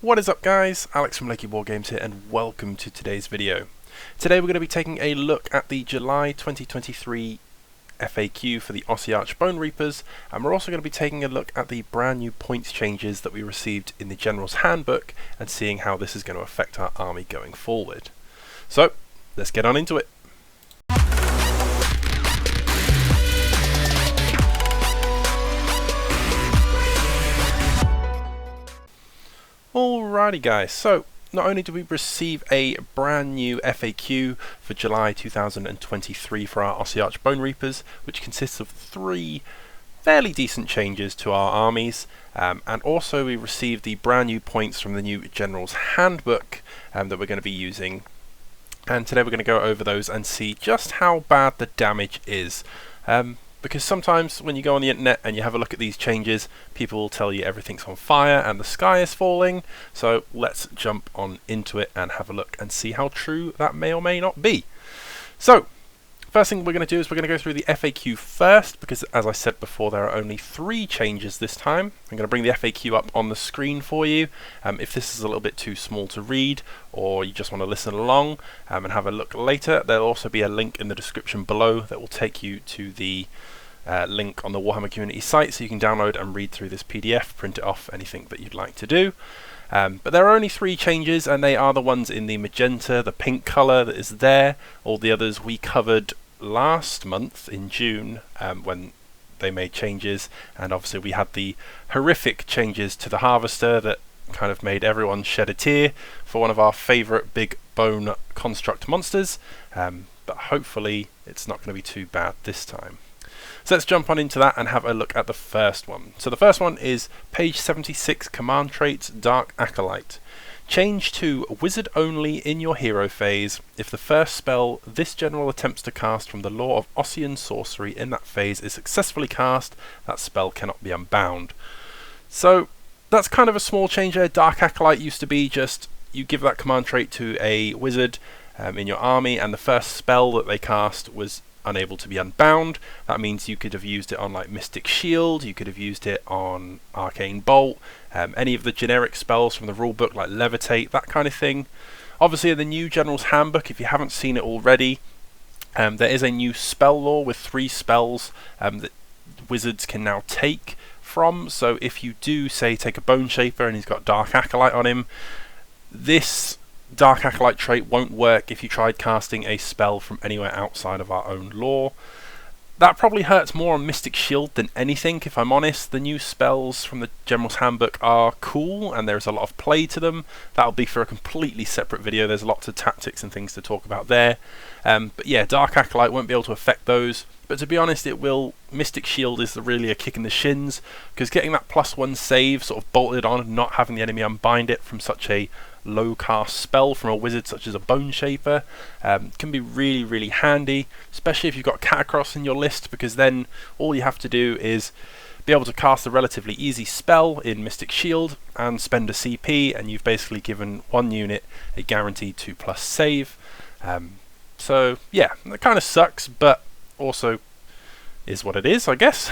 What is up guys, Alex from Lakey Wargames here and welcome to today's video. Today we're going to be taking a look at the July 2023 FAQ for the Ossiarch Bonereapers, and we're also going to be taking a look at the brand new points changes that we received in the General's Handbook and seeing how this is going to affect our army going forward. So, let's get on into it. Alrighty guys, so not only do we receive a brand new FAQ for July 2023 for our Ossiarch Bonereapers, which consists of 3 fairly decent changes to our armies, and also we received the brand new points from the new General's Handbook that we're going to be using, and today we're going to go over those and see just how bad the damage is. Because sometimes when you go on the internet and you have a look at these changes, people will tell you everything's on fire and the sky is falling. So let's jump on into it and have a look and see how true that may or may not be. So first thing we're going to do is we're going to go through the FAQ first, because as I said before, there are only 3 changes this time. I'm going to bring the FAQ up on the screen for you. If this is a little bit too small to read, or you just want to listen along and have a look later, there'll also be a link in the description below that will take you to the link on the Warhammer community site, so you can download and read through this PDF, print it off, anything that you'd like to do. But there are only 3 changes, and they are the ones in the magenta, the pink colour that is there. All the others we covered last month in June when they made changes, and obviously we had the horrific changes to the Harvester that kind of made everyone shed a tear for one of our favourite big bone construct monsters, but hopefully it's not going to be too bad this time. So let's jump on into that and have a look at the first one. So the first one is page 76, Command Traits, Dark Acolyte. Change to Wizard only in your hero phase. If the first spell this general attempts to cast from the Law of Ossian Sorcery in that phase is successfully cast, that spell cannot be unbound. So that's kind of a small change there. Dark Acolyte used to be just you give that command trait to a wizard in your army, and the first spell that they cast was unable to be unbound. That means you could have used it on like Mystic Shield, you could have used it on Arcane Bolt, any of the generic spells from the rulebook like Levitate, that kind of thing. Obviously in the new General's Handbook, if you haven't seen it already, there is a new spell law with 3 spells that wizards can now take from. So if you do, say, take a Boneshaper and he's got Dark Acolyte on him, this Dark Acolyte trait won't work if you tried casting a spell from anywhere outside of our own lore. That probably hurts more on Mystic Shield than anything, if I'm honest. The new spells from the General's Handbook are cool and there's a lot of play to them. That'll be for a completely separate video. There's lots of tactics and things to talk about there. But yeah, Dark Acolyte won't be able to affect those. But to be honest, it will. Mystic Shield is really a kick in the shins, because getting that +1 save sort of bolted on and not having the enemy unbind it from such a low cast spell from a wizard such as a Boneshaper can be really handy, especially if you've got Catacross in your list, because then all you have to do is be able to cast a relatively easy spell in Mystic Shield and spend a CP, and you've basically given 1 unit a guaranteed 2+ save. So yeah, that kind of sucks, but also is what it is, I guess.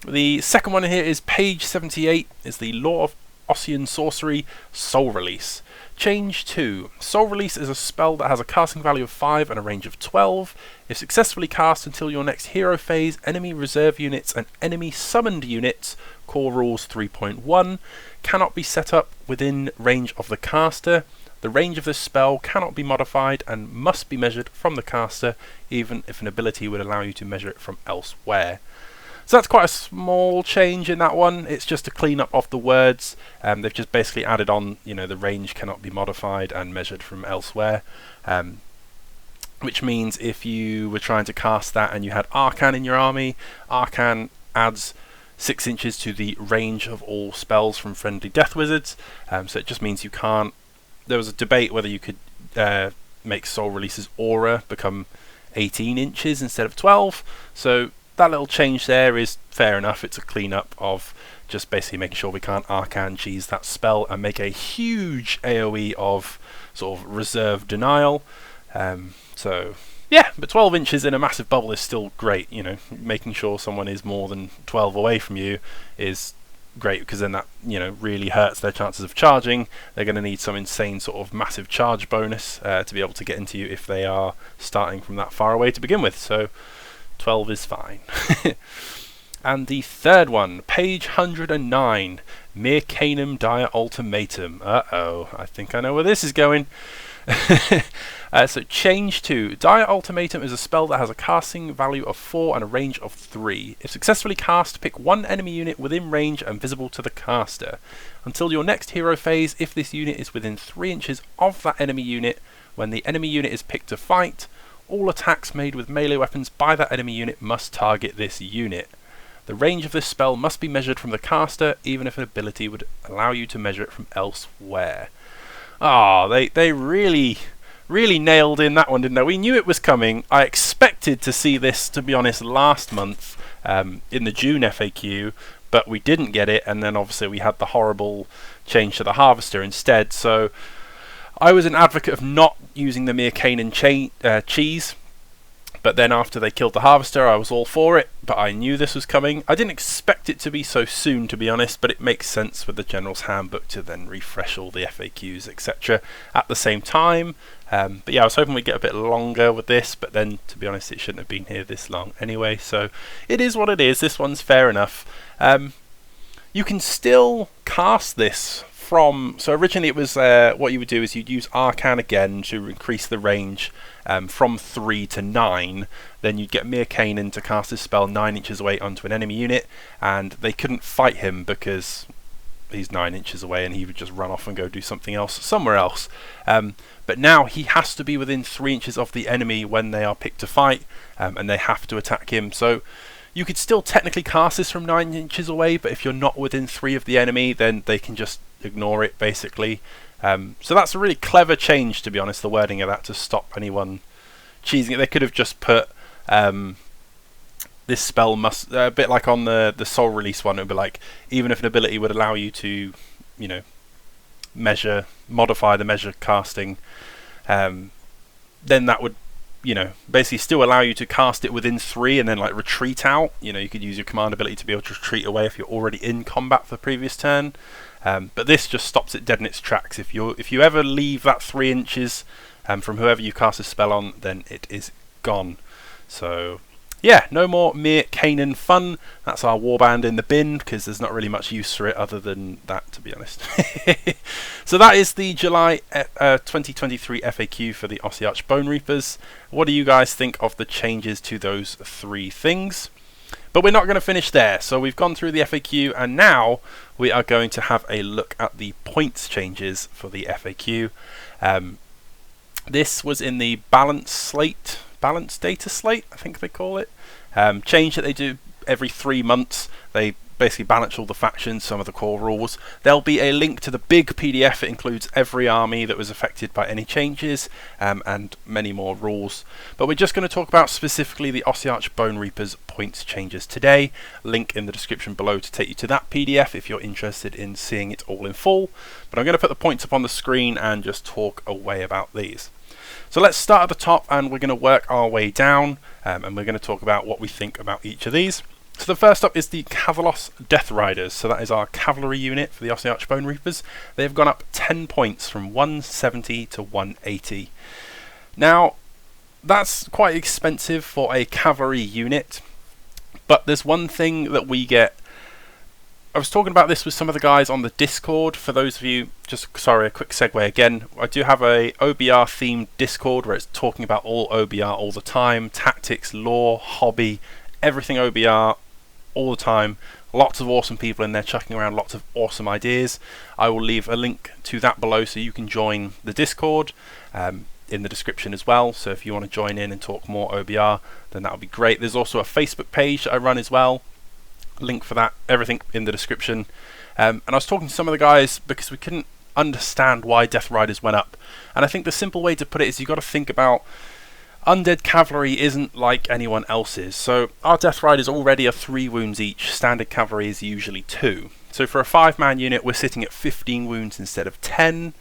The second one here is page 78, is the Law of Ossian Sorcery, Soul Release. Change to Soul Release is a spell that has a casting value of 5 and a range of 12. If successfully cast until your next hero phase, enemy reserve units and enemy summoned units, Core Rules 3.1, cannot be set up within range of the caster. The range of this spell cannot be modified and must be measured from the caster, even if an ability would allow you to measure it from elsewhere. So that's quite a small change in that one. It's just a clean up of the words. They've just basically added on, the range cannot be modified and measured from elsewhere. Which means if you were trying to cast that and you had Arcan in your army, Arcan adds 6 inches to the range of all spells from friendly death wizards. So it just means you can't. There was a debate whether you could make Soul Release's aura become 18 inches instead of 12. So that little change there is fair enough. It's a clean-up of just basically making sure we can't Arcan cheese that spell and make a huge AoE of sort of reserve denial. So yeah, but 12 inches in a massive bubble is still great. Making sure someone is more than 12 away from you is great, because then that, you know, really hurts their chances of charging. They're going to need some insane sort of massive charge bonus to be able to get into you if they are starting from that far away to begin with. So 12 is fine. And the third one, page 109, Mere Canum Dire Ultimatum. Uh-oh, I think I know where this is going. So change to Dire Ultimatum is a spell that has a casting value of 4 and a range of 3. If successfully cast, pick one enemy unit within range and visible to the caster. Until your next hero phase, if this unit is within 3 inches of that enemy unit, when the enemy unit is picked to fight, all attacks made with melee weapons by that enemy unit must target this unit. The range of this spell must be measured from the caster, even if an ability would allow you to measure it from elsewhere. Ah, they really nailed in that one, didn't they? We knew it was coming. I expected to see this, to be honest, last month in the June FAQ, but we didn't get it, and then obviously we had the horrible change to the Harvester instead. So I was an advocate of not using the Mere Canaan cheese, but then after they killed the Harvester, I was all for it, but I knew this was coming. I didn't expect it to be so soon, to be honest, but it makes sense with the General's Handbook to then refresh all the FAQs, etc. at the same time. But yeah, I was hoping we'd get a bit longer with this, but then, to be honest, it shouldn't have been here this long anyway, so it is what it is. This one's fair enough. You can still cast this from... So originally it was, what you would do is you'd use Arcan again to increase the range from 3 to 9. Then you'd get Mere Canaan to cast this spell 9 inches away onto an enemy unit, and they couldn't fight him because he's 9 inches away and he would just run off and go do something else somewhere else. But now he has to be within 3 inches of the enemy when they are picked to fight, and they have to attack him. So you could still technically cast this from 9 inches away, but if you're not within 3 of the enemy, then they can just ignore it, basically. So that's a really clever change, to be honest, the wording of that, to stop anyone cheesing it. They could have just put this spell must, a bit like on the soul release one, it would be like, even if an ability would allow you to, you know, modify the measure casting, then that would, you know, basically still allow you to cast it within 3 and then like retreat out. You know, you could use your command ability to be able to retreat away if you're already in combat for the previous turn. But this just stops it dead in its tracks. If you ever leave that 3 inches from whoever you cast a spell on, then it is gone. So yeah, no more Mere Canaan fun. That's our warband in the bin, because there's not really much use for it other than that, to be honest. So that is the July 2023 FAQ for the Ossiarch Bonereapers. What do you guys think of the changes to those 3 things? But we're not going to finish there. So we've gone through the FAQ, and now we are going to have a look at the points changes for the FAQ. This was in the Balanced Data Slate, I think they call it. Change that they do every 3 months. They basically balance all the factions, some of the core rules. There'll be a link to the big PDF. It includes every army that was affected by any changes, and many more rules. But we're just going to talk about specifically the Ossiarch Bonereapers points changes today. Link in the description below to take you to that PDF if you're interested in seeing it all in full. But I'm going to put the points up on the screen and just talk away about these. So let's start at the top, and we're going to work our way down, and we're going to talk about what we think about each of these. So the first up is the Cavalry Death Riders. So that is our cavalry unit for the Ossiarch Bonereapers. They've gone up 10 points from 170 to 180. Now, that's quite expensive for a cavalry unit, but there's one thing that we get. I was talking about this with some of the guys on the Discord. For those of you, a quick segue again. I do have a OBR themed Discord where it's talking about all OBR all the time. Tactics, lore, hobby, everything OBR all the time. Lots of awesome people in there chucking around lots of awesome ideas. I will leave a link to that below so you can join the Discord in the description as well. So if you want to join in and talk more OBR, then that would be great. There's also a Facebook page that I run as well. Link for that, everything in the description. And I was talking to some of the guys because we couldn't understand why Death Riders went up. And I think the simple way to put it is you've got to think about undead cavalry isn't like anyone else's. So our Death Riders already are 3 wounds each. Standard cavalry is usually 2. So for a 5-man unit, we're sitting at 15 wounds instead of 10.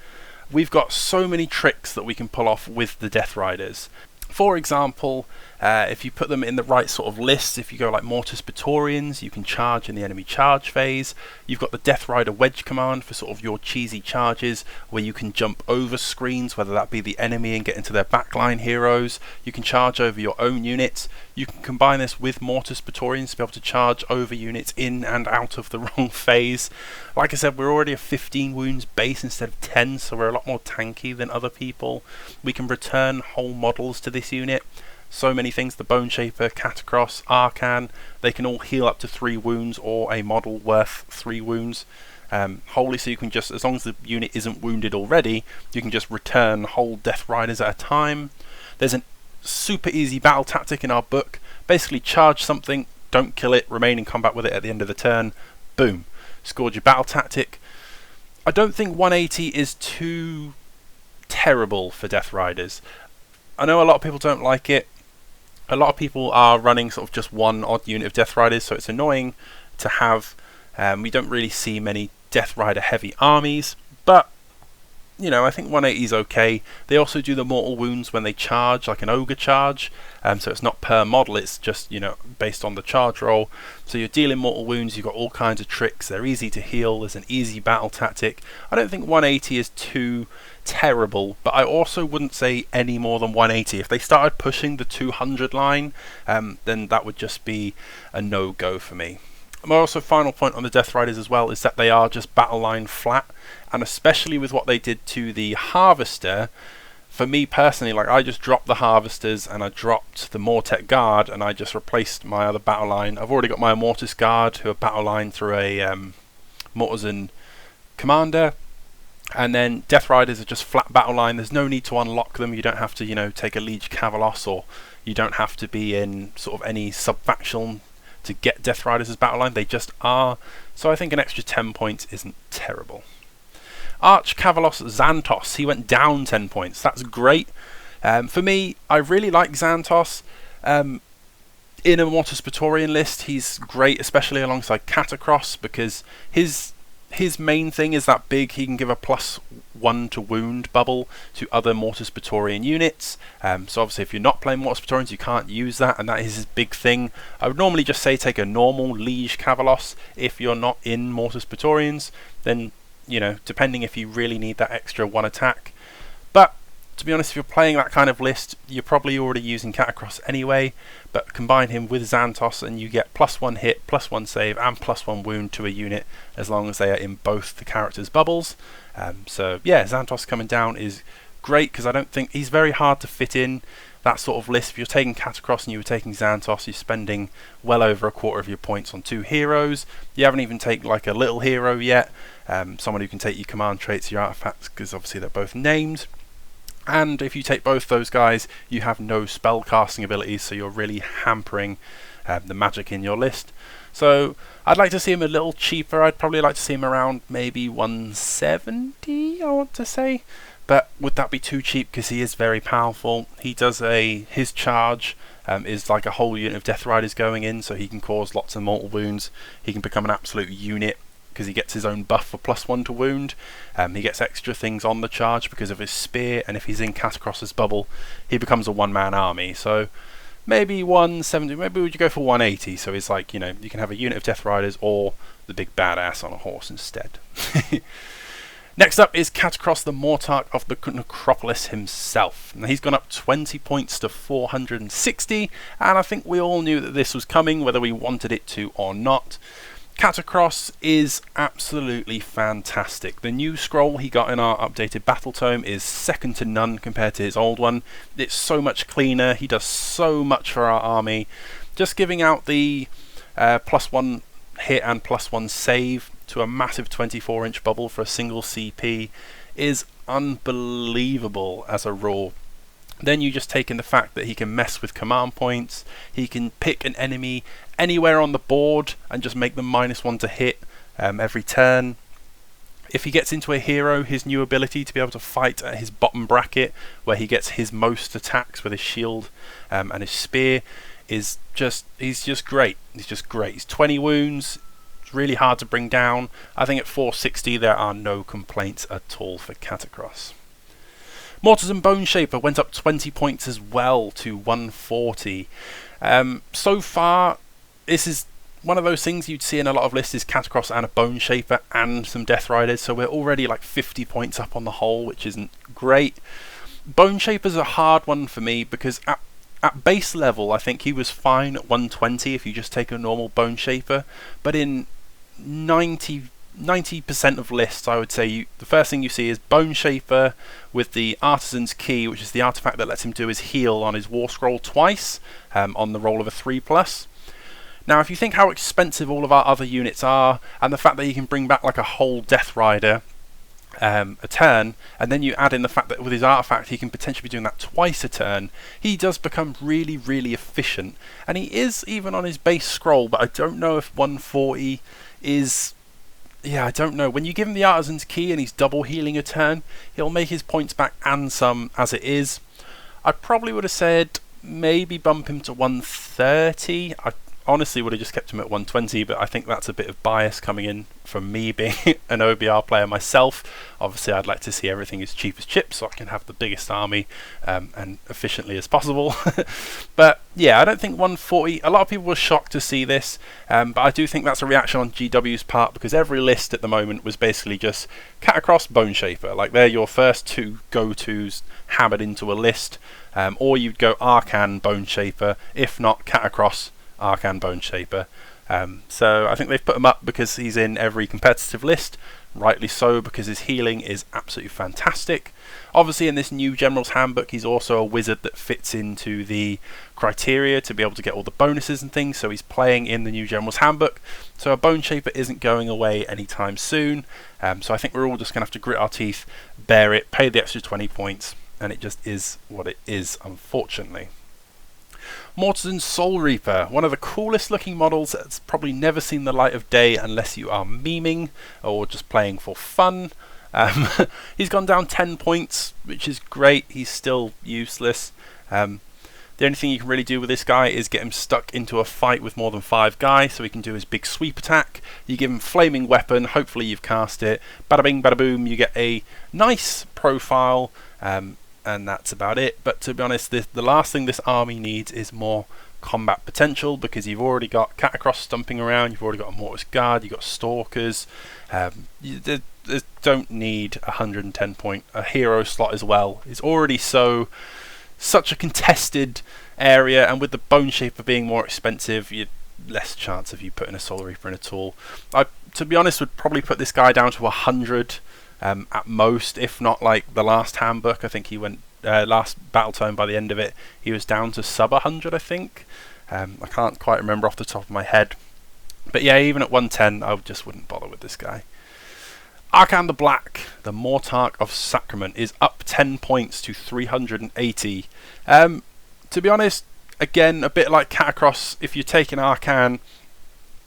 We've got so many tricks that we can pull off with the Death Riders. For example, If you put them in the right sort of lists, if you go like Mortis Praetorians, you can charge in the enemy charge phase. You've got the Death Rider Wedge command for sort of your cheesy charges where you can jump over screens, whether that be the enemy and get into their backline heroes. You can charge over your own units. You can combine this with Mortis Praetorians to be able to charge over units in and out of the wrong phase. Like I said, we're already a 15 wounds base instead of 10, so we're a lot more tanky than other people. We can return whole models to this unit. So many things, the Boneshaper, Catacross, Arcan, they can all heal up to 3 wounds or a model worth 3 wounds. Wholly, so you can just, as long as the unit isn't wounded already, you can just return whole Death Riders at a time. There's a super easy battle tactic in our book. Basically charge something, don't kill it, remain in combat with it at the end of the turn. Boom. Scored your battle tactic. I don't think 180 is too terrible for Death Riders. I know a lot of people don't like it. A lot of people are running sort of just one odd unit of Death Riders, so it's annoying to have. We don't really see many Death Rider heavy armies, but you know, I think 180 is okay. They also do the mortal wounds when they charge, like an ogre charge, so it's not per model, it's just, you know, based on the charge roll. So you're dealing mortal wounds, you've got all kinds of tricks, they're easy to heal, there's an easy battle tactic. I don't think 180 is too terrible, but I also wouldn't say any more than 180. If they started pushing the 200 line, then that would just be a no-go for me. My also final point on the Death Riders as well is that they are just battle line flat, and especially with what they did to the Harvester, for me personally, like, I just dropped the Harvesters and I dropped the Mortec Guard and I just replaced my other battle line. I've already got my Immortals Guard, who are battle line through a Mortisan Commander, and then Death Riders are just flat battle line. There's no need to unlock them. You don't have to, you know, take a Liege Cavalos, or you don't have to be in sort of any sub-faction to get Death Riders as battle line. They just are. So I think an extra 10 points isn't terrible. Arch Cavalos Zantos, he went down 10 points. That's great. For me, I really like Zantos. In a Mortis Praetorian list, he's great, especially alongside Catacross, because his main thing is that big, he can give a +1 to wound bubble to other Mortis Praetorian units. So obviously if you're not playing Mortis Praetorians, you can't use that, and that is his big thing. I would normally just say take a normal Liege Cavalos. If you're not in Mortis Praetorians, then, you know, depending if you really need that extra 1 attack. But to be honest, if you're playing that kind of list, you're probably already using Catacross anyway, but combine him with Zantos and you get +1 hit, +1 save and +1 wound to a unit, as long as they are in both the characters' bubbles. So yeah, Zantos coming down is great, because I don't think he's very hard to fit in that sort of list. If you're taking Catacross and you were taking Zantos, you're spending well over a quarter of your points on 2 heroes. You haven't even taken like a little hero yet, someone who can take your command traits, your artifacts, because obviously they're both named. And if you take both those guys, you have no spell casting abilities, so you're really hampering the magic in your list. So I'd like to see him a little cheaper. I'd probably like to see him around maybe 170, I want to say. But would that be too cheap? Because he is very powerful. He does his charge is like a whole unit of Death Riders going in, so he can cause lots of mortal wounds. He can become an absolute unit, because he gets his own buff for +1 to wound. He gets extra things on the charge because of his spear, and if he's in Catacross's bubble, he becomes a one-man army. So maybe 170, maybe would you go for 180? So it's like, you know, you can have a unit of Death Riders or the big badass on a horse instead. Next up is Catacross, the Mortarch of the Necropolis himself. Now, he's gone up 20 points to 460, and I think we all knew that this was coming, whether we wanted it to or not. Catacross is absolutely fantastic. The new scroll he got in our updated battle tome is second to none compared to his old one. It's so much cleaner, he does so much for our army. Just giving out the +1 hit and +1 save to a massive 24-inch bubble for a single CP is unbelievable as a rule. Then you just take in the fact that he can mess with command points, he can pick an enemy anywhere on the board and just make them -1 to hit every turn. If he gets into a hero, his new ability to be able to fight at his bottom bracket, where he gets his most attacks with his shield and his spear, is just, he's just great. He's just great. He's 20 wounds, it's really hard to bring down. I think at 460 there are no complaints at all for Catacross. Mortars and Boneshaper went up 20 points as well to 140. So far, this is one of those things you'd see in a lot of lists is Catacross and a Boneshaper and some Death Riders, so we're already like 50 points up on the whole, which isn't great. Boneshaper's a hard one for me because at base level I think he was fine at 120 if you just take a normal Boneshaper, but in 90% of lists I would say the first thing you see is Boneshaper with the Artisan's Key, which is the artifact that lets him do his heal on his War Scroll twice on the roll of a 3+. Now, if you think how expensive all of our other units are, and the fact that you can bring back like a whole Death Rider a turn, and then you add in the fact that with his artifact he can potentially be doing that twice a turn, he does become really, really efficient. And he is even on his base scroll, but I don't know if 140 is... Yeah, I don't know. When you give him the Artisan's Key and he's double healing a turn, he'll make his points back and some as it is. I probably would have said maybe bump him to 130. I honestly would have just kept him at 120, but I think that's a bit of bias coming in from me being an OBR player myself. Obviously I'd like to see everything as cheap as chips so I can have the biggest army and efficiently as possible. But yeah, I don't think 140, a lot of people were shocked to see this, but I do think that's a reaction on GW's part because every list at the moment was basically just Catacross, Boneshaper, like they're your first two go-tos hammered into a list, or you'd go Arcan, Boneshaper, if not Catacross, Arcan, Boneshaper. So I think they've put him up because he's in every competitive list, rightly so, because his healing is absolutely fantastic. Obviously in this new General's Handbook he's also a wizard that fits into the criteria to be able to get all the bonuses and things, so he's playing in the new General's Handbook, so a Boneshaper isn't going away anytime soon. So I think we're all just going to have to grit our teeth, bear it, pay the extra 20 points, and it just is what it is, unfortunately. Mortars and Soul Reaper, one of the coolest looking models that's probably never seen the light of day unless you are memeing or just playing for fun. He's gone down 10 points, which is great. He's still useless. The only thing you can really do with this guy is get him stuck into a fight with more than 5 guys so he can do his big sweep attack. You give him Flaming Weapon, hopefully you've cast it. Bada bing, bada boom, you get a nice profile. And that's about it. But to be honest, the last thing this army needs is more combat potential, because you've already got Catacross stumping around, you've already got Immortals Guard, you've got Stalkers. You don't need a 110 point a hero slot as well. It's already such a contested area, and with the Boneshaper being more expensive, you'd less chance of you putting a Soul Reaper in at all. I, to be honest, would probably put this guy down to 100 at most, if not like the last handbook. I think he went last battle tome, by the end of it he was down to sub 100, I think. I can't quite remember off the top of my head, but yeah, even at 110 I just wouldn't bother with this guy. Arcan the Black, the Mortarch of Sacrament, is up 10 points to 380. To be honest, again, a bit like Catacross, if you take an Arcan,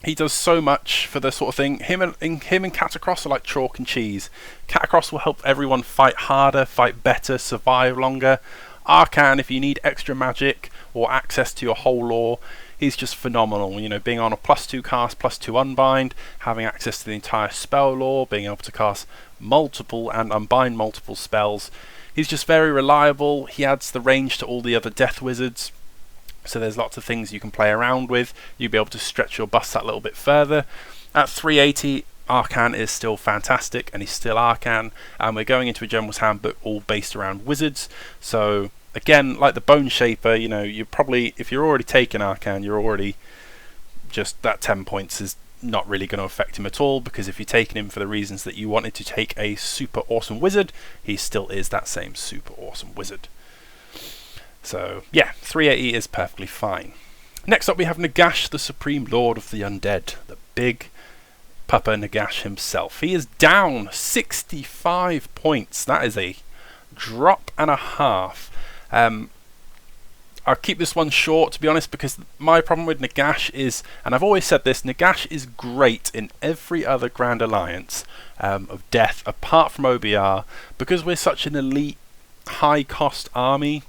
he does so much for the sort of thing. Him and Catacross are like chalk and cheese. Catacross will help everyone fight harder, fight better, survive longer. Arcan, if you need extra magic or access to your whole lore, he's just phenomenal. You know, being on a +2 cast, +2 unbind, having access to the entire spell lore, being able to cast multiple and unbind multiple spells. He's just very reliable. He adds the range to all the other death wizards. So there's lots of things you can play around with. You'll be able to stretch your bust that little bit further. At 380, Arcan is still fantastic, and he's still Arcan, and we're going into a General's Handbook all based around wizards. So again, like the Boneshaper, you know, you probably, if you're already taking Arcan, you're already just, that 10 points is not really going to affect him at all, because if you're taking him for the reasons that you wanted to take a super awesome wizard, he still is that same super awesome wizard. So yeah, 380 is perfectly fine. Next up we have Nagash, the Supreme Lord of the Undead, the big Papa Nagash himself. He is down 65 points. That is a drop and a half. I'll keep this one short, to be honest, because my problem with Nagash is, and I've always said this, Nagash is great in every other Grand Alliance of Death apart from OBR, because we're such an elite, high cost army.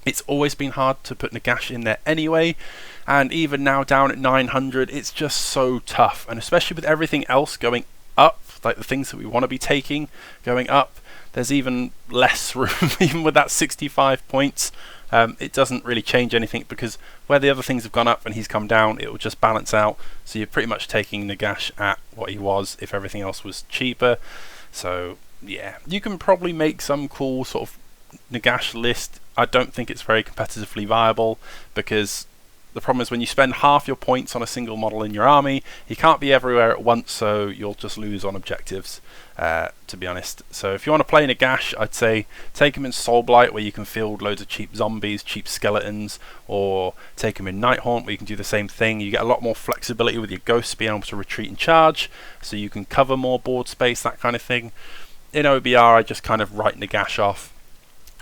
It's always been hard to put Nagash in there anyway, and even now down at 900, it's just so tough, and especially with everything else going up, like the things that we want to be taking going up, there's even less room, even with that 65 points. It doesn't really change anything, because where the other things have gone up and he's come down, it will just balance out. So you're pretty much taking Nagash at what he was if everything else was cheaper. So yeah, you can probably make some cool sort of Nagash list. I don't think it's very competitively viable, because the problem is when you spend half your points on a single model in your army, he can't be everywhere at once, so you'll just lose on objectives, to be honest. So if you want to play Nagash, I'd say take him in SOULBLIGHT, where you can field loads of cheap zombies, cheap skeletons, or take him in NIGHTHAUNT, where you can do the same thing. You get a lot more flexibility with your ghosts being able to retreat and charge, so you can cover more board space, that kind of thing. In OBR, I just kind of write Nagash off.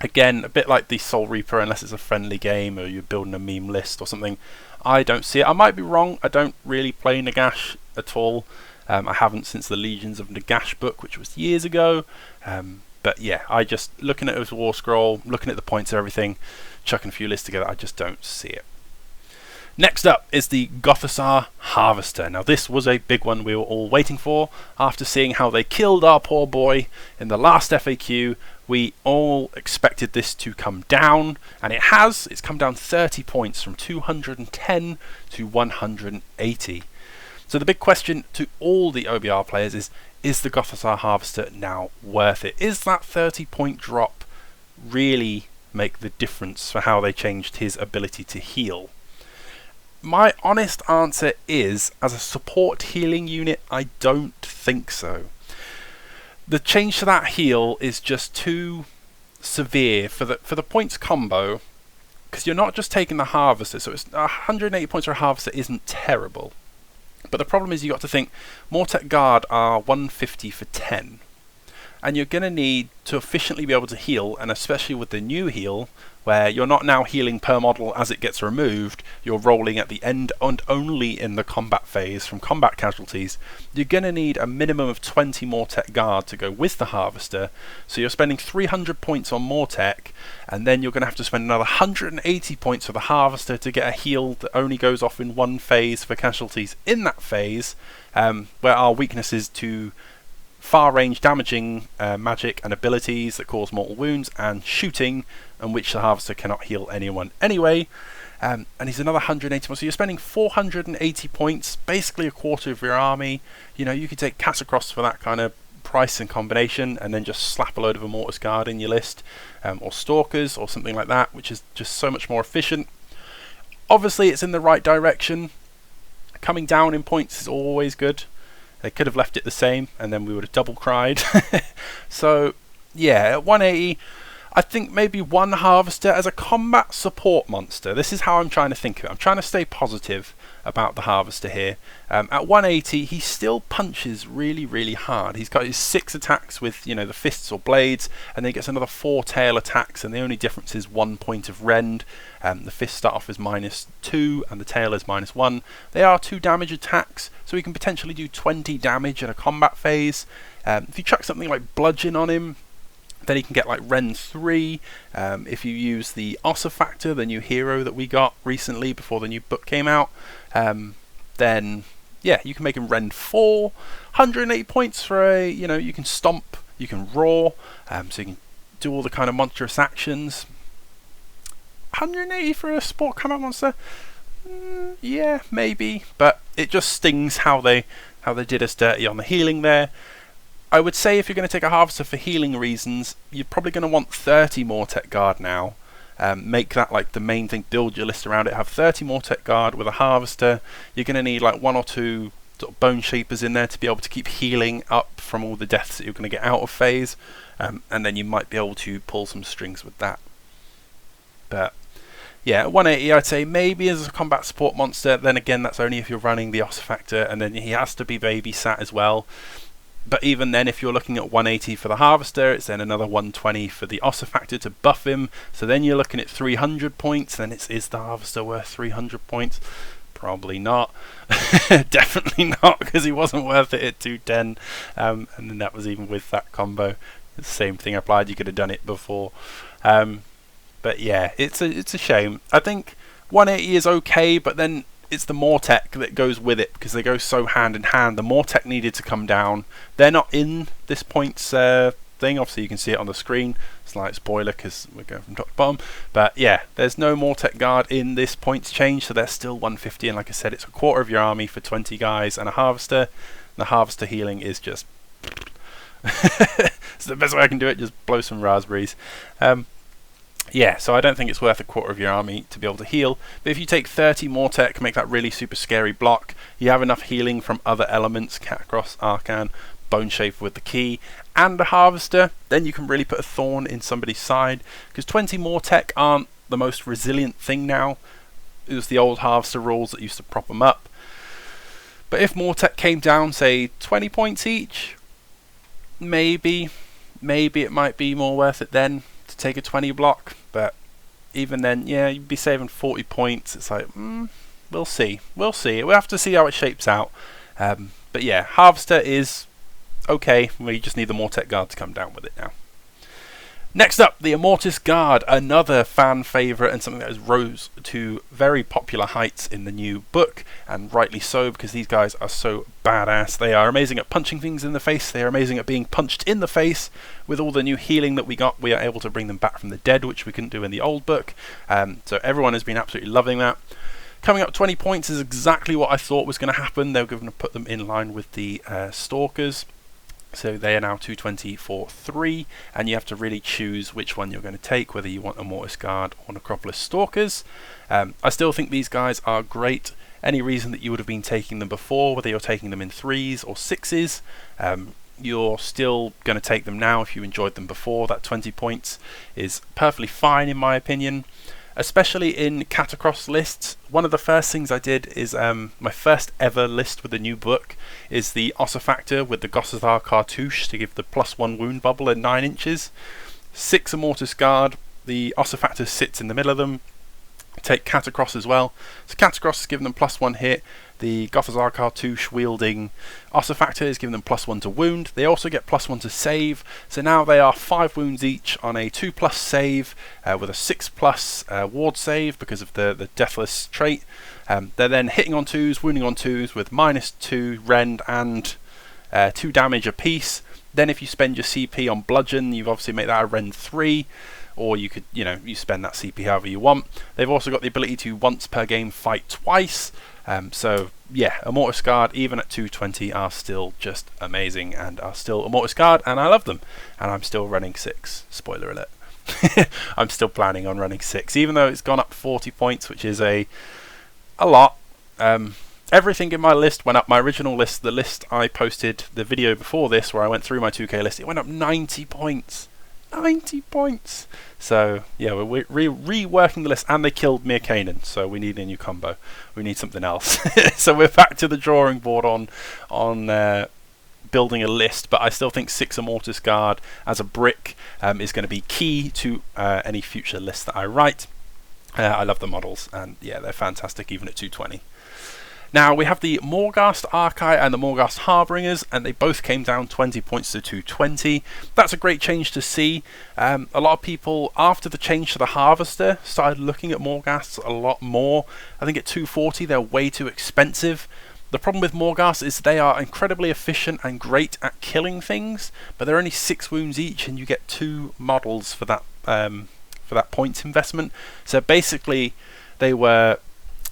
Again, a bit like the Soul Reaper, unless it's a friendly game or you're building a meme list or something. I don't see it. I might be wrong. I don't really play Nagash at all. I haven't since the Legions of Nagash book, which was years ago. But yeah, I just, looking at his war scroll, looking at the points and everything, chucking a few lists together, I just don't see it. Next up is the Gothizzar Harvester. Now this was a big one we were all waiting for. After seeing how they killed our poor boy in the last FAQ, we all expected this to come down, and it has. It's come down 30 points from 210 to 180. So the big question to all the OBR players is the Gothizzar Harvester now worth it? Is that 30 point drop really make the difference for how they changed his ability to heal? My honest answer is, as a support healing unit, I don't think so. The change to that heal is just too severe for the points combo, because you're not just taking the Harvester, so it's 180 points for a Harvester isn't terrible. But the problem is you got to think, Mortec Guard are 150 for 10. And you're going to need to efficiently be able to heal, and especially with the new heal, where you're not now healing per model as it gets removed, you're rolling at the end and only in the combat phase from combat casualties. You're going to need a minimum of 20 Mortec Guard to go with the Harvester, so you're spending 300 points on Mortec, and then you're going to have to spend another 180 points for the Harvester to get a heal that only goes off in one phase for casualties in that phase, where our weakness is to far-range damaging magic and abilities that cause mortal wounds, and shooting, and which the Harvester cannot heal anyone anyway. And he's another 180 points, so you're spending 480 points, basically a quarter of your army. You know, you could take Catacross for that kind of price and combination, and then just slap a load of Immortals Guard in your list, or Stalkers, or something like that, which is just so much more efficient. Obviously, it's in the right direction. Coming down in points is always good. They could have left it the same, and then we would have double cried. So, yeah, at 180, I think maybe one Harvester as a combat support monster. This is how I'm trying to think of it. I'm trying to stay positive about the Harvester here. At 180, he still punches really, really hard. He's got his 6 attacks with, you know, the fists or blades, and then he gets another 4 tail attacks, and the only difference is 1 point of rend. The fists start off as -2, and the tail is -1. They are 2 damage attacks, so he can potentially do 20 damage in a combat phase. If you chuck something like Bludgeon on him, then he can get like Rend 3. If you use the Ossa Factor, the new hero that we got recently before the new book came out, then yeah, you can make him Rend 4. 180 points for a, you know, you can stomp, you can roar, so you can do all the kind of monstrous actions. 180 for a sport combat monster? Yeah, maybe, but it just stings how they did us dirty on the healing there. I would say if you're going to take a Harvester for healing reasons, you're probably going to want 30 Mortec Guard now. Make that like the main thing, build your list around it, have 30 Mortec Guard with a Harvester. You're going to need like 1 or 2 sort of Boneshapers in there to be able to keep healing up from all the deaths that you're going to get out of phase, and then you might be able to pull some strings with that. But yeah, 180 I'd say maybe as a combat support monster. Then again, that's only if you're running the Ossa Factor, and then he has to be babysat as well. But even then, if you're looking at 180 for the Harvester, it's then another 120 for the Ossa Factor to buff him. So then you're looking at 300 points. Then is the Harvester worth 300 points? Probably not. Definitely not, because he wasn't worth it at 210. And then that was even with that combo. The same thing applied. You could have done it before. But yeah, it's a shame. I think 180 is okay, but then it's the Mortec that goes with it, because they go so hand in hand. The Mortec needed to come down. They're not in this points thing. Obviously you can see it on the screen. Slight spoiler because we're going from top to bottom. But yeah, there's no Mortec Guard in this points change, so they're still 150, and like I said, it's a quarter of your army for 20 guys and a Harvester. The Harvester healing is just it's the best way I can do it, just blow some raspberries. Yeah, so I don't think it's worth a quarter of your army to be able to heal. But if you take 30 Mortec, make that really super scary block, you have enough healing from other elements, Catacross, Arcan, Boneshaper with the key, and a Harvester, then you can really put a thorn in somebody's side. Because 20 Mortec aren't the most resilient thing now. It was the old Harvester rules that used to prop them up. But if Mortec came down, say, 20 points each, maybe it might be more worth it then to take a 20 block. But even then, yeah, you'd be saving 40 points. It's like, we'll see. We'll have to see how it shapes out. But yeah, Harvester is okay. We just need the Mortec Guard to come down with it now. Next up, the Immortals Guard, another fan favourite and something that has rose to very popular heights in the new book, and rightly so, because these guys are so badass. They are amazing at punching things in the face. They are amazing at being punched in the face. With all the new healing that we got, we are able to bring them back from the dead, which we couldn't do in the old book. So everyone has been absolutely loving that. Coming up 20 points is exactly what I thought was going to happen. They were going to put them in line with the Stalkers. So they are now 220 for 3, and you have to really choose which one you're going to take, whether you want Immortals Guard or Necropolis Stalkers. I still think these guys are great. Any reason that you would have been taking them before, whether you're taking them in 3s or 6s, you're still going to take them now if you enjoyed them before. That 20 points is perfectly fine in my opinion. Especially in Catacross lists. One of the first things I did is my first ever list with the new book is the Ossifactor with the Gossathar cartouche to give the +1 wound bubble at 9 inches. 6 Immortals Guard, the Ossifactor sits in the middle of them. Take Catacross as well. So Catacross is giving them +1 hit. The Gossathar cartouche wielding Ossifactor is giving them +1 to wound. They also get +1 to save. So now they are 5 wounds each on a 2+ save with a 6+ ward save because of the Deathless trait. They're then hitting on 2s, wounding on 2s with -2 rend and 2 damage apiece. Then if you spend your CP on bludgeon, you've obviously made that a rend 3. Or you could, you spend that CP however you want. They've also got the ability to once per game fight twice. So yeah, Immortals Guard even at 220 are still just amazing and are still Immortals Guard, and I love them. And I'm still running 6. Spoiler alert. I'm still planning on running 6, even though it's gone up 40 points, which is a lot. Everything in my list went up. My original list, the list I posted the video before this, where I went through my 2K list, it went up 90 points. 90 points. So yeah, we're reworking the list, and they killed Mir Kanan, so we need a new combo. We need something else. So we're back to the drawing board on building a list, but I still think 6 Immortals Guard as a brick is going to be key to any future list that I write. I love the models, and yeah, they're fantastic even at 220. Now we have the Morgas Archive and the Morgas Harbingers, and they both came down 20 points to 220. That's a great change to see. A lot of people, after the change to the Harvester, started looking at Morgas a lot more. I think at 240 they're way too expensive. The problem with Morgas is they are incredibly efficient and great at killing things, but they're only 6 wounds each, and you get 2 models for that points investment. So basically, they were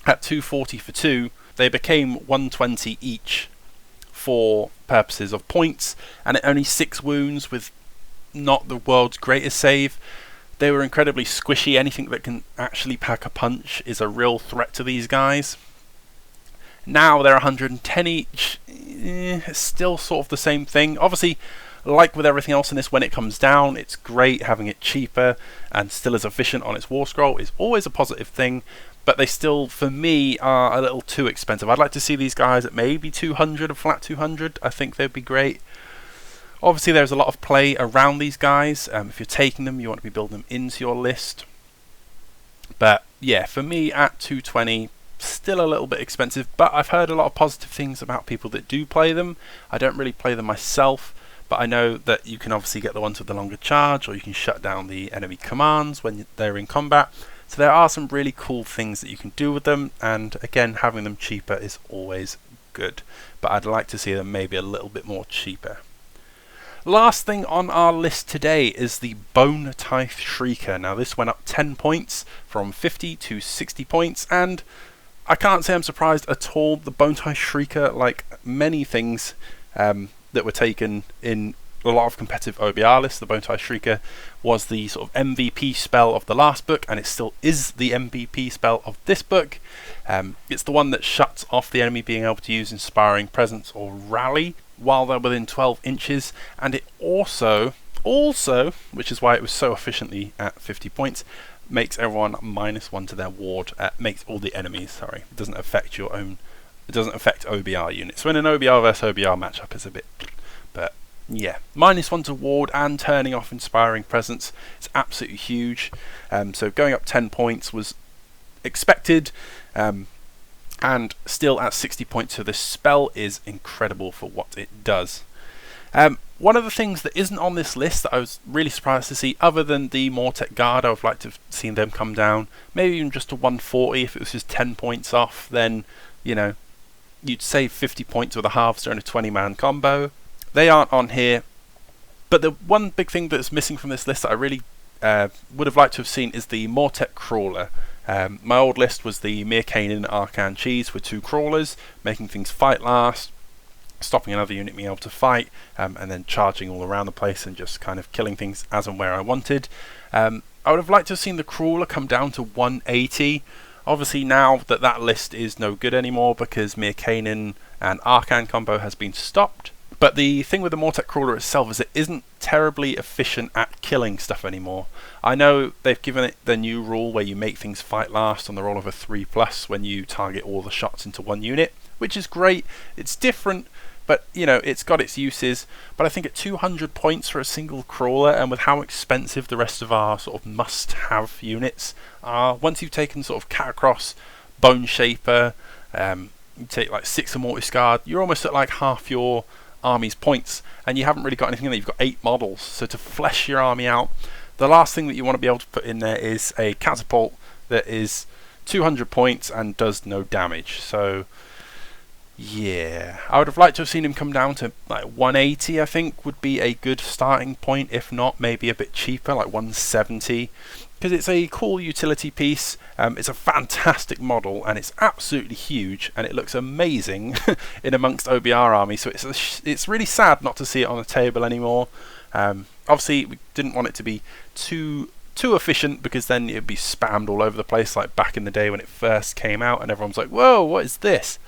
at 240 for 2. They became 120 each for purposes of points, and at only 6 wounds with not the world's greatest save. They were incredibly squishy. Anything that can actually pack a punch is a real threat to these guys. Now they're 110 each. It's still sort of the same thing. Obviously, like with everything else in this, when it comes down, it's great. Having it cheaper and still as efficient on its war scroll is always a positive thing. But they still, for me, are a little too expensive. I'd like to see these guys at maybe 200, a flat 200. I think they'd be great. Obviously, there's a lot of play around these guys. If you're taking them, you want to be building them into your list. But yeah, for me, at 220, still a little bit expensive. But I've heard a lot of positive things about people that do play them. I don't really play them myself, but I know that you can obviously get the ones with the longer charge, or you can shut down the enemy commands when they're in combat. So there are some really cool things that you can do with them, and again, having them cheaper is always good. But I'd like to see them maybe a little bit more cheaper. Last thing on our list today is the Bone Tithe Shrieker. Now this went up 10 points from 50 to 60 points, and I can't say I'm surprised at all. The Bone Tithe Shrieker, like many things that were taken in a lot of competitive OBR lists, the Bone Tithe Shrieker was the sort of MVP spell of the last book, and it still is the MVP spell of this book. It's the one that shuts off the enemy being able to use Inspiring Presence or Rally while they're within 12 inches, and it also, which is why it was so efficiently at 50 points, makes everyone -1 to their ward, makes all the enemies, sorry, it doesn't affect your own, it doesn't affect OBR units. So in an OBR versus OBR matchup it's a bit, but yeah, -1 to ward and turning off Inspiring Presence, it's absolutely huge. So going up 10 points was expected, and still at 60 points, so this spell is incredible for what it does. One of the things that isn't on this list that I was really surprised to see, other than the Immortals Guard, I would like to have seen them come down, maybe even just to 140. If it was just 10 points off, then, you know, you'd save 50 points with a Harvester and a 20-man combo. They aren't on here, but the one big thing that's missing from this list that I really would have liked to have seen is the Mortek Crawler. My old list was the Mirkanen Arcan Cheese with 2 crawlers, making things fight last, stopping another unit being able to fight, and then charging all around the place and just kind of killing things as and where I wanted. I would have liked to have seen the Crawler come down to 180. Obviously now that list is no good anymore because Mirkanen and Arcan combo has been stopped. But the thing with the Mortek Crawler itself is it isn't terribly efficient at killing stuff anymore. I know they've given it the new rule where you make things fight last on the roll of a 3+ when you target all the shots into one unit, which is great. It's different, but you know, it's got its uses. But I think at 200 points for a single crawler, and with how expensive the rest of our sort of must-have units are, once you've taken sort of Catacross, Boneshaper, you take like 6 Immortals Guard, you're almost at like half your army's points, and you haven't really got anything in there. You've got 8 models, so to flesh your army out, the last thing that you want to be able to put in there is a catapult that is 200 points and does no damage. So yeah, I would have liked to have seen him come down to like 180. I think would be a good starting point, if not maybe a bit cheaper, like 170, because it's a cool utility piece. It's a fantastic model, and it's absolutely huge, and it looks amazing in amongst OBR army. So it's really sad not to see it on the table anymore. Obviously, we didn't want it to be too efficient, because then it'd be spammed all over the place, like back in the day when it first came out, and everyone's like, "Whoa, what is this?"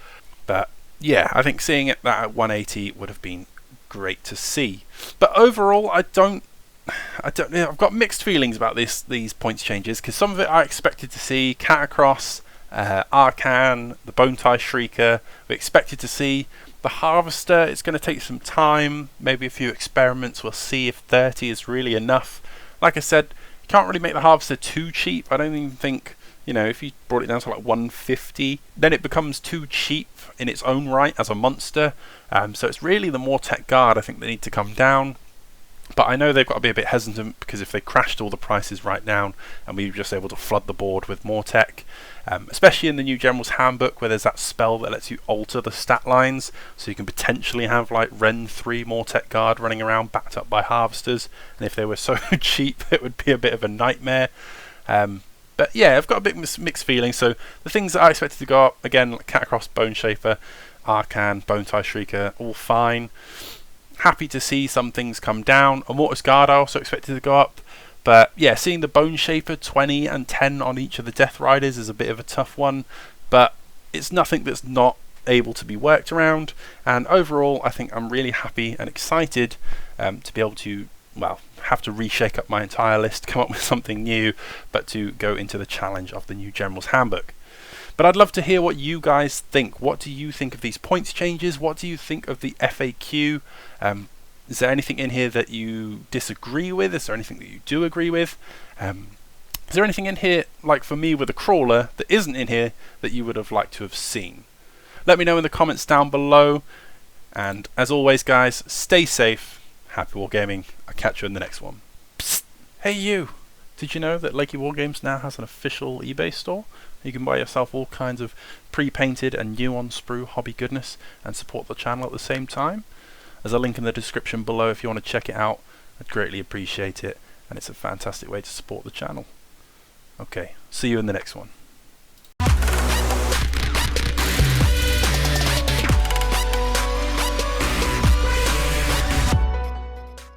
But yeah, I think seeing it that at 180 would have been great to see. But overall, I've got mixed feelings about these points changes, because some of it I expected to see. Catacross, Arcan, the Bone Tithe Shrieker, we expected to see. The Harvester, it's going to take some time, maybe a few experiments. We'll see if 30 is really enough. Like I said, you can't really make the Harvester too cheap. I don't even think, you know, if you brought it down to like 150, then it becomes too cheap in its own right as a monster. So it's really the Mortek Guard I think they need to come down. But I know they've got to be a bit hesitant, because if they crashed all the prices right down and we were just able to flood the board with Mortek, especially in the new General's Handbook where there's that spell that lets you alter the stat lines, so you can potentially have like Ren 3 Mortek Guard running around backed up by Harvesters, and if they were so cheap it would be a bit of a nightmare. But yeah, I've got a bit mixed feelings. So the things that I expected to go up, again, like Catacross, Boneshaper, Arcan, Bone Tithe Shrieker, all fine. Happy to see some things come down. Immortals Guard I also expected to go up, but yeah, seeing the Boneshaper 20 and 10 on each of the Death Riders is a bit of a tough one, but it's nothing that's not able to be worked around. And overall, I think I'm really happy and excited to be able to, well, have to reshake up my entire list, come up with something new, but to go into the challenge of the new General's Handbook. But I'd love to hear what you guys think. What do you think of these points changes? What do you think of the FAQ? Is there anything in here that you disagree with? Is there anything that you do agree with? Is there anything in here, like for me with a crawler, that isn't in here that you would have liked to have seen? Let me know in the comments down below. And as always, guys, stay safe. Happy wargaming. I'll catch you in the next one. Psst. Hey you! Did you know that Lakey Wargames now has an official eBay store? You can buy yourself all kinds of pre-painted and new on sprue hobby goodness and support the channel at the same time. There's a link in the description below if you want to check it out. I'd greatly appreciate it, and it's a fantastic way to support the channel. Okay, see you in the next one.